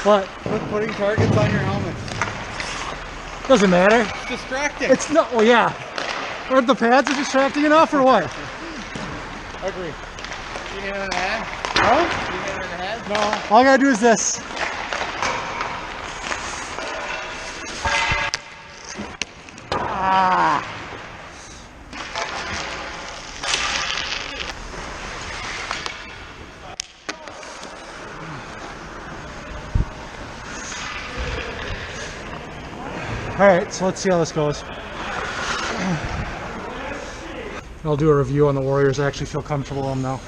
What? Quit putting targets on your helmet. Doesn't matter. It's distracting. It's not. Well, yeah. Aren't the pads distracting enough, or what? Agree. You hit him in the head? Huh? You hit him in the head? No. All I gotta do is this. Ah. All right, so let's see how this goes. I'll do a review on the Warriors. I actually feel comfortable with them now.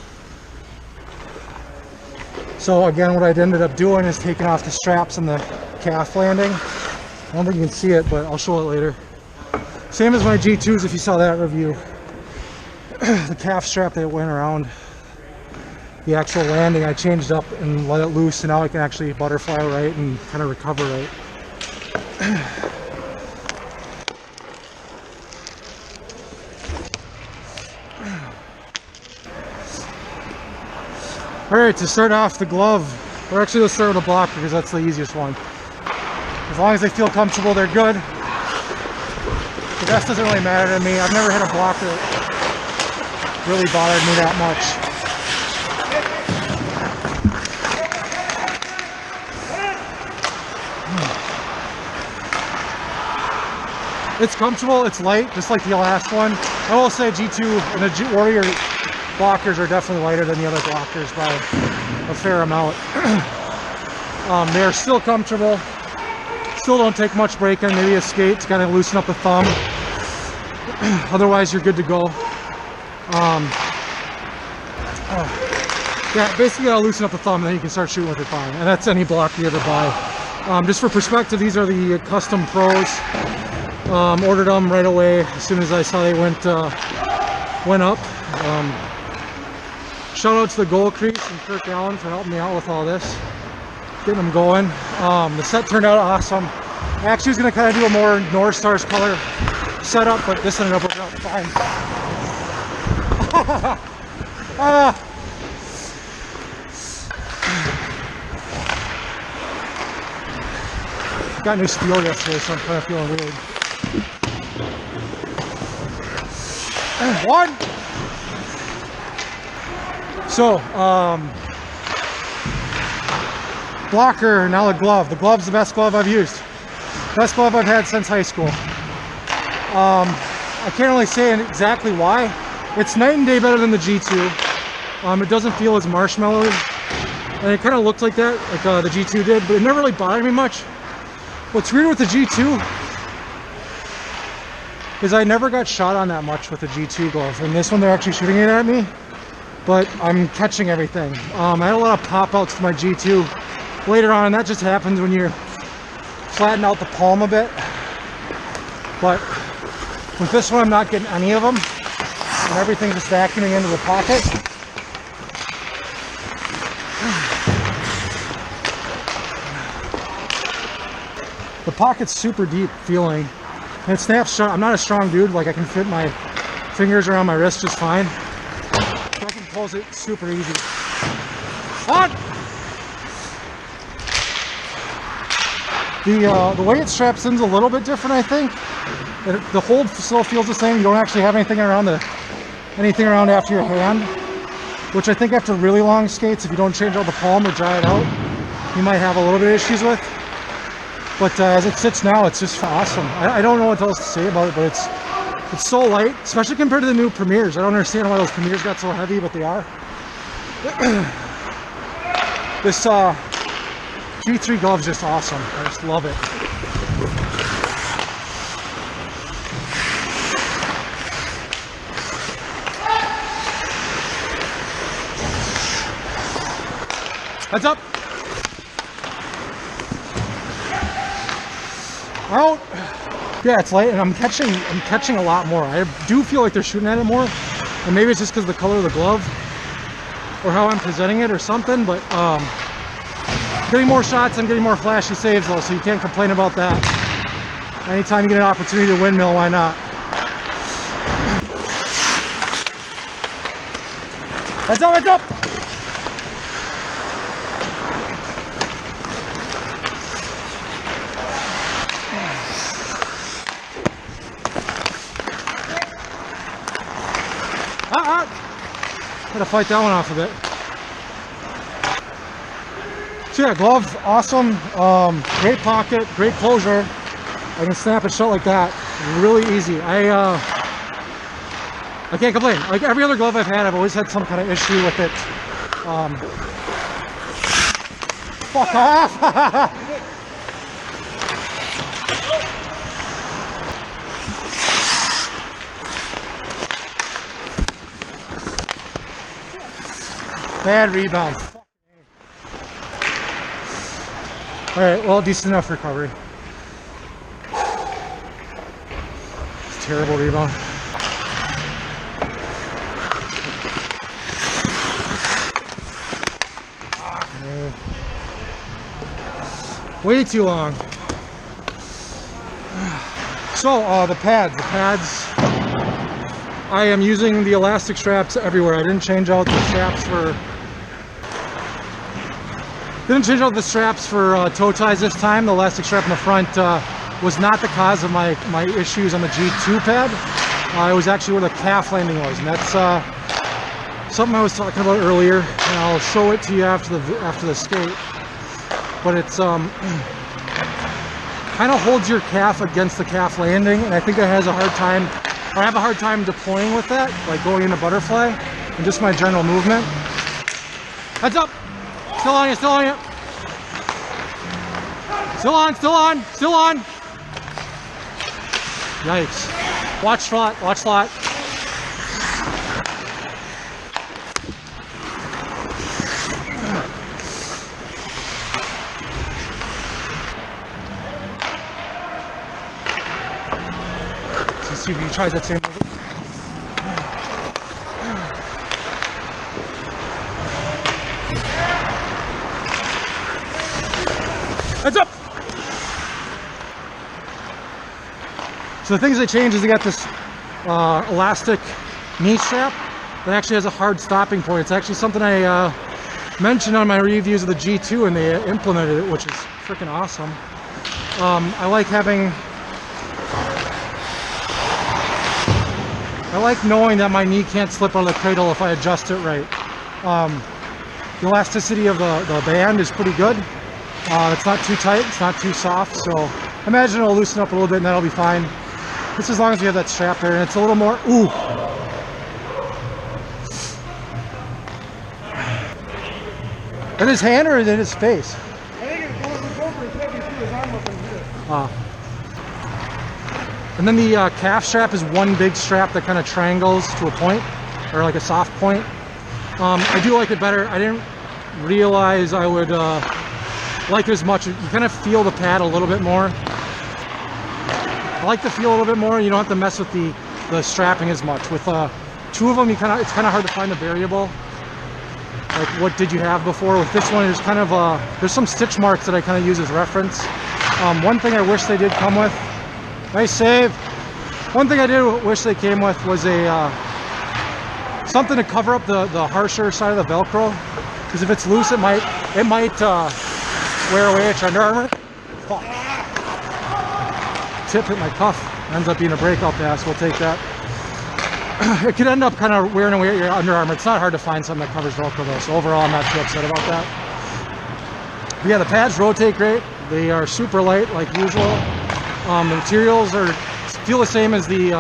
So again, what I ended up doing is taking off the straps on the calf landing. I don't think you can see it, but I'll show it later. Same as my G2s if you saw that review. The calf strap that went around the actual landing, I changed up and let it loose, and now I can actually butterfly right and kind of recover right. Alright, to start off the glove, or actually let's start with a blocker because that's the easiest one. As long as they feel comfortable, they're good. The rest doesn't really matter to me. I've never had a blocker that really bothered me that much. It's comfortable, it's light, just like the last one. I will say G2 and the Warrior blockers are definitely lighter than the other blockers by a fair amount. They're still comfortable. Still don't take much braking, maybe a skate to kind of loosen up the thumb. Otherwise, you're good to go. Yeah, basically gotta loosen up the thumb and then you can start shooting with it fine. And that's any block you ever buy. Just for perspective, these are the custom pros. Ordered them right away as soon as I saw they went up. Shout out to the Goal Crease and Kirk Allen for helping me out with all this, getting them going. The set turned out awesome. I actually was going to kind of do a more North Stars color setup, but this ended up working out fine. Got new steel yesterday, so I'm kind of feeling weird. One! So, blocker, now the glove. The glove's the best glove I've used. Best glove I've had since high school. I can't really say exactly why. It's night and day better than the G2. It doesn't feel as marshmallowy. And it kind of looked like that, like the G2 did, but it never really bothered me much. What's weird with the G2 is I never got shot on that much with the G2 glove. And this one, they're actually shooting it at me, but I'm catching everything. I had a lot of pop-outs to my G2 later on, and that just happens when you're flattening out the palm a bit. But with this one, I'm not getting any of them, and everything's just vacuuming into the pocket. The pocket's super deep feeling, and it snaps shut. I'm not a strong dude, like I can fit my fingers around my wrist just fine. So I can close it super easy. On! The way it straps in's a little bit different, I think. The hold still feels the same. You don't actually have anything around after your hand, which I think after really long skates, if you don't change out the palm or dry it out, you might have a little bit of issues with. But as it sits now, it's just awesome. I don't know what else to say about it, but it's so light, especially compared to the new Premiers. I don't understand why those Premiers got so heavy, but they are. This G3 glove's just awesome. I just love it. Heads up. Out. Yeah, it's light, and I'm catching a lot more. I do feel like they're shooting at it more, and maybe it's just because of the color of the glove or how I'm presenting it or something. But getting more shots and getting more flashy saves though, so you can't complain about that. Anytime you get an opportunity to windmill, why not? Heads up, heads up! fight that one off a bit. So yeah, glove, awesome. Great pocket, great closure. I can snap it shut like that. Really easy. I can't complain. Like every other glove I've had, I've always had some kind of issue with it. Fuck off! Bad rebound. Alright, well, decent enough recovery. It's a terrible rebound. Way too long. So, the pads. I am using the elastic straps everywhere. I didn't change out the straps for toe ties this time. The elastic strap in the front was not the cause of my issues on the G2 pad. It was actually where the calf landing was, and that's something I was talking about earlier. And I'll show it to you after the skate. But it's kind of holds your calf against the calf landing, and I think I have a hard time deploying with that, like going into butterfly, and just my general movement. Heads up! Still on you, still on you! Still on! Yikes. Watch slot. Let's see if he tries that same move. Heads up! So the things they changed is they got this elastic knee strap that actually has a hard stopping point. It's actually something I mentioned on my reviews of the G2, and they implemented it, which is freaking awesome. I like knowing that my knee can't slip out of the cradle if I adjust it right. The elasticity of the band is pretty good. It's not too tight, it's not too soft, so I imagine it'll loosen up a little bit and that'll be fine. Just as long as you have that strap there, and it's a little more, ooh. In his hand or in his face? I think it goes over his head, you see his arm up in here. And then the calf strap is one big strap that kind of triangles to a point, or like a soft point. I do like it better. I didn't realize I would like it as much. You kind of feel the pad a little bit more. I like the feel a little bit more. You don't have to mess with the strapping as much. With two of them, it's kind of hard to find the variable. Like, what did you have before? With this one, there's some stitch marks that I kind of use as reference. One thing I wish they did come with. Nice save. One thing I did wish they came with was something to cover up the harsher side of the Velcro, because if it's loose, it might wear away at your Under Armour. Fuck. Tip hit my cuff. Ends up being a breakout pass. We'll take that. It could end up kind of wearing away at your Under Armour. It's not hard to find something that covers Velcro though, so overall I'm not too upset about that. But yeah, the pads rotate great. They are super light like usual. The materials feel the same as the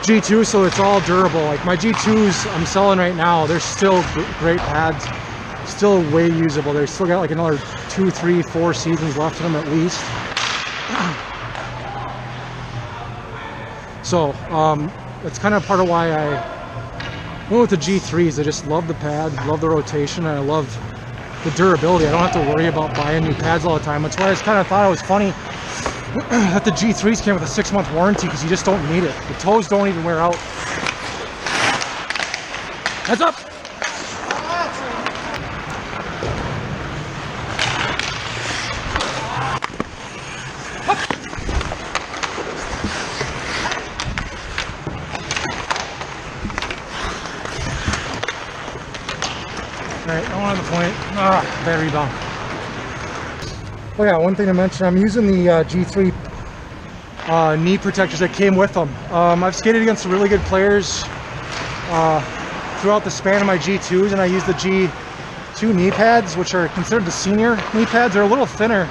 G2, so it's all durable. Like my G2s I'm selling right now, they're still great pads, still way usable. They still got like another 2, 3, 4 seasons left in them at least. So that's kind of part of why I went with the G3s. I just love the pad, love the rotation, and I love the durability. I don't have to worry about buying new pads all the time. That's why I just kind of thought it was funny that the G3s came with a 6-month warranty, because you just don't need it. The toes don't even wear out. Heads up! Alright, I don't have the point. Bad rebound. Oh yeah, one thing to mention, I'm using the G3 knee protectors that came with them. I've skated against some really good players throughout the span of my G2s, and I use the G2 knee pads, which are considered the senior knee pads. They're a little thinner.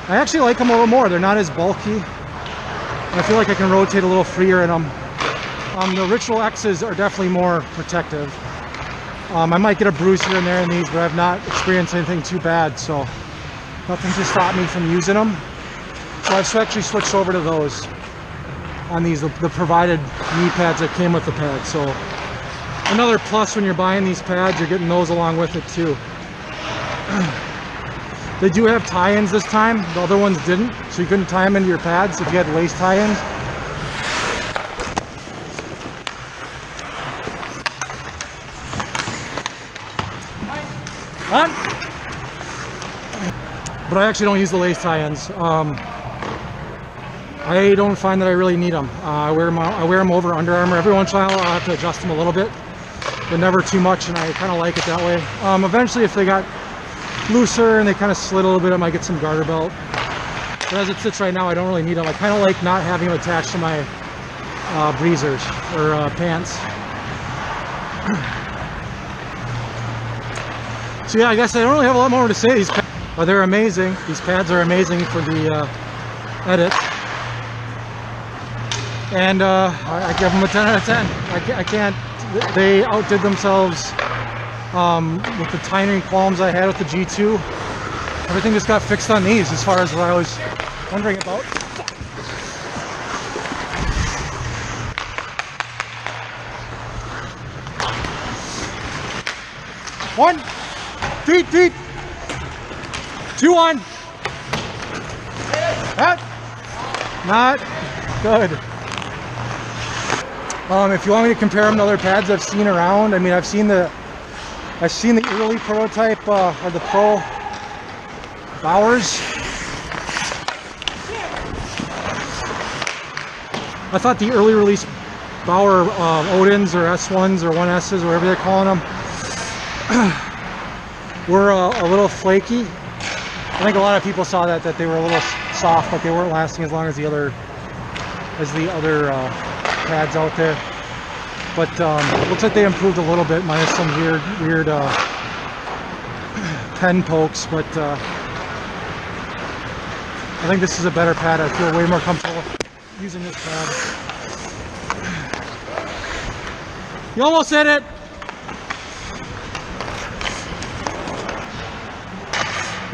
I actually like them a little more. They're not as bulky. I feel like I can rotate a little freer in them. The Ritual X's are definitely more protective. I might get a bruise here and there in these, but I've not experienced anything too bad, so nothing to stop me from using them. So I've actually switched over to those on these, the provided knee pads that came with the pad. So another plus when you're buying these pads, you're getting those along with it too. They do have tie-ins this time. The other ones didn't, so you couldn't tie them into your pads if you had lace tie-ins. But I actually don't use the lace tie-ins. I don't find that I really need them. I wear them over Under Armour. Every once in a while I'll have to adjust them a little bit, but never too much, and I kind of like it that way. Eventually, if they got looser and they kind of slid a little bit, I might get some garter belt. But as it sits right now, I don't really need them. I kind of like not having them attached to my breezers or pants. So yeah, I guess I don't really have a lot more to say. They're amazing. These pads are amazing for the edit. And I give them a 10 out of 10. I can't, they outdid themselves with the tiny qualms I had with the G2. Everything just got fixed on these as far as what I was wondering about. One, deep. 2 on. That, not good. If you want me to compare them to other pads I've seen around, I mean, I've seen the early prototype or the Pro Bowers. I thought the early release Bauer Odins or S1s or 1Ss or whatever they're calling them were a little flaky. I think a lot of people saw that they were a little soft, but they weren't lasting as long as the other pads out there. But it looks like they improved a little bit, minus some weird pen pokes. But I think this is a better pad. I feel way more comfortable using this pad. You almost hit it.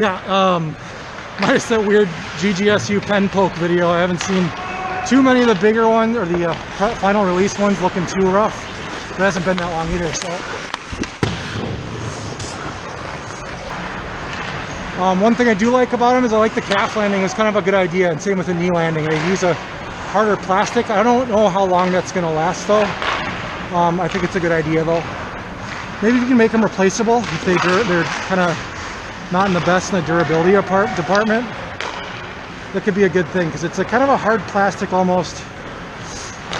Yeah, minus that weird GGSU pen poke video, I haven't seen too many of the bigger ones or the final release ones looking too rough. It hasn't been that long either, so. One thing I do like about them is I like the calf landing. It's kind of a good idea, and same with the knee landing. They use a harder plastic. I don't know how long that's going to last though. I think it's a good idea though. Maybe you can make them replaceable if they're kind of not in the best in the durability department. That could be a good thing, because it's a kind of a hard plastic almost,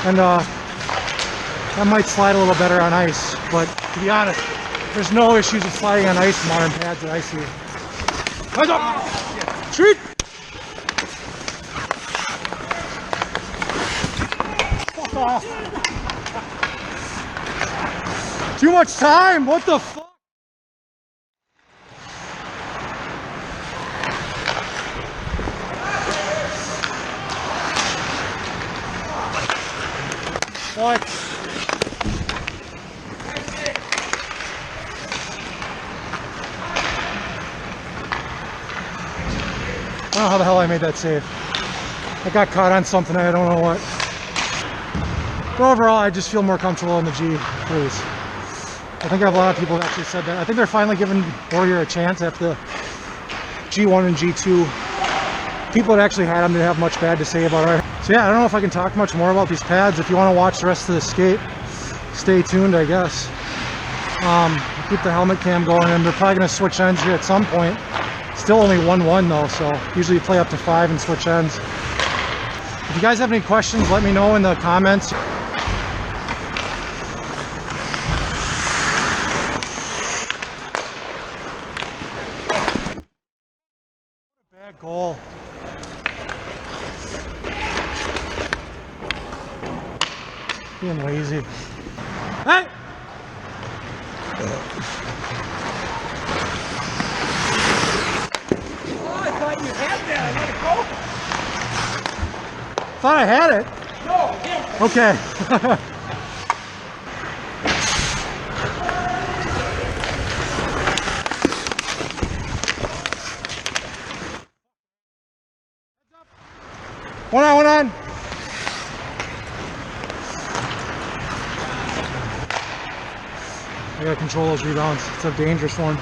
and that might slide a little better on ice. But to be honest, there's no issues with sliding on ice in modern pads that I see. Heads up! Treat! Fuck off! Too much time! What the fuck? What? I don't know how the hell I made that save. I got caught on something, I don't know what. But overall, I just feel more comfortable in the G3s. I think I have a lot of people who actually said that. I think they're finally giving Warrior a chance after the G1 and G2. People that actually had them didn't have much bad to say about it. So yeah, I don't know if I can talk much more about these pads. If you want to watch the rest of the skate, stay tuned, I guess. Keep the helmet cam going, and they're probably going to switch ends here at some point. Still only 1-1 though, so usually you play up to 5 and switch ends. If you guys have any questions, let me know in the comments. Bad goal. Being lazy. Hey! I thought you had that. I let it go. Thought I had it. No, him. Okay. One on, one on. I gotta control those rebounds. It's a dangerous one.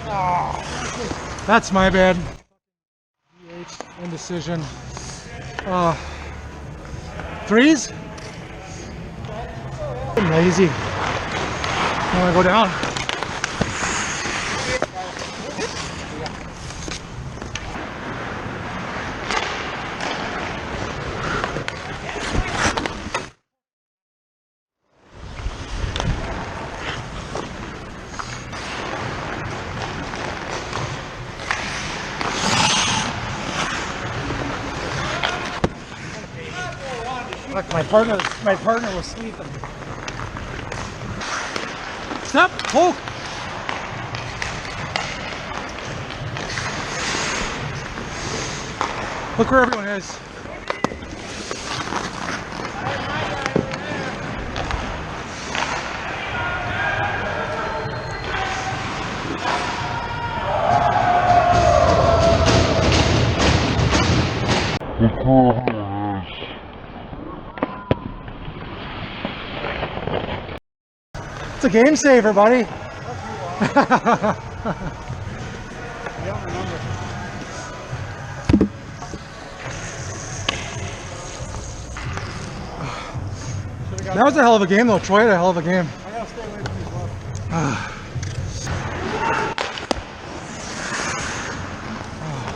Oh, that's my bad. Indecision. Threes? I'm lazy. I wanna go down. Look, my partner was sleeping. Step, poke. Look where everyone is. It's a game saver, buddy. I don't remember. That was a hell of a game, though. Troy had a hell of a game. I gotta stay away from these left.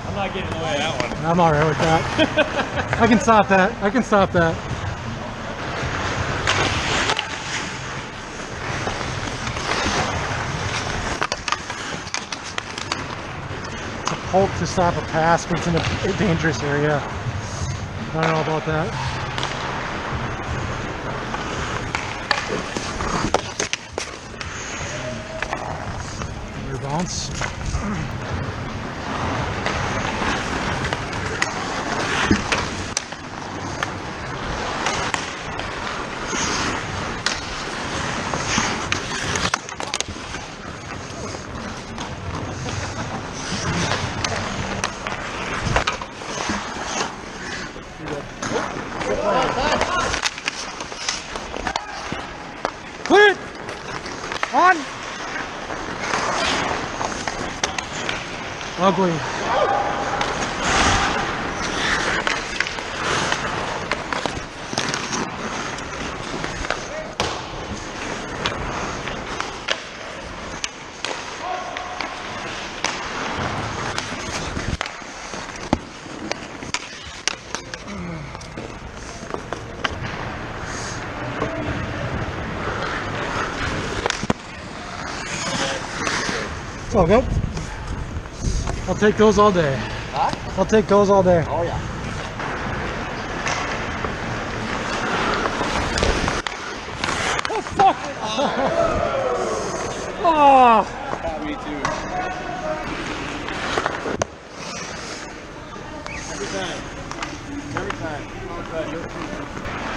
I'm not getting in the way of that one. I'm alright with that. I can stop that. I can stop that. It's a poke to stop a pass, but it's in a dangerous area. I don't know about that. Bounce. Clear it! On! Ugly. It's all good. I'll take those all day. Huh? I'll take those all day. Oh, yeah. Oh, fuck! Oh! Yeah, me too. Every time. Every time. Okay.